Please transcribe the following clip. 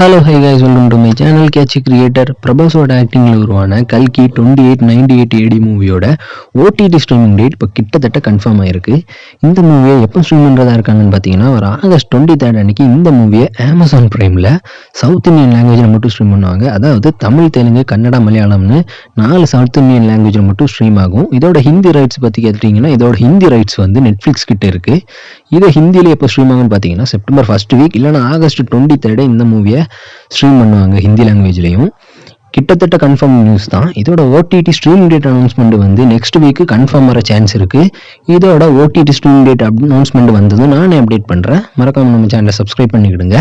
Hello hi guys, welcome to my channel. Catchy creator பிரபாஸோட ஆக்டிங்கில் உருவான கல்கி 2898 AD மூவியோட ஓடிடி ஸ்ட்ரீமிங் டேட் இப்போ கிட்டத்தட்ட கன்ஃபார்ம் ஆயிருக்கு. இந்த மூவியை எப்போ ஸ்ட்ரீம் பண்ணுறதா இருக்காங்கன்னு பார்த்தீங்கன்னா, ஒரு ஆகஸ்ட் 23 அன்னைக்கு இந்த மூவியை அமேசான் ப்ரைமில் சவுத் இந்தியன் லாங்குவேஜில் மட்டும் ஸ்ட்ரீம் பண்ணுவாங்க. அதாவது தமிழ், தெலுங்கு, கன்னடா, மலையாளம்னு 4 சவுத் இந்தியன் லாங்குவேஜில் மட்டும் ஸ்ட்ரீம் ஆகும். இதோட ஹிந்தி ரைட்ஸ் பற்றி கேட்டிங்கன்னா, இதோட ஹிந்தி ரைட்ஸ் வந்து நெட்ஃப்ளிக்ஸ் கிட்ட இருக்குது. இதை ஹிந்தியில் எப்போ ஸ்ட்ரீம் ஆகும்னு பார்த்தீங்கன்னா, செப்டம்பர் 1 வீக் இல்லைனா ஆகஸ்ட் 23 இந்த மூவியை ஸ்ட்ரீம் பண்ணுவாங்க ஹிந்தி லாங்குவேஜ்லையும். கிட்டத்தட்ட கன்ஃபார்ம் நியூஸ் தான். இதோட ஓடிடி ஸ்ட்ரீம் டேட் அனௌன்ஸ்மெண்ட் வந்து நெக்ஸ்ட் வீக் கன்ஃபார்ம் வர சான்ஸ் இருக்கு. இதோட ஓடிடி ஸ்ட்ரீம் டேட் அனௌன்ஸ்மெண்ட் வந்ததும் நானே அப்டேட் பண்றேன். மறக்காம நம்ம சேனலை சப்ஸ்கிரைப் பண்ணிக்கிடுங்க.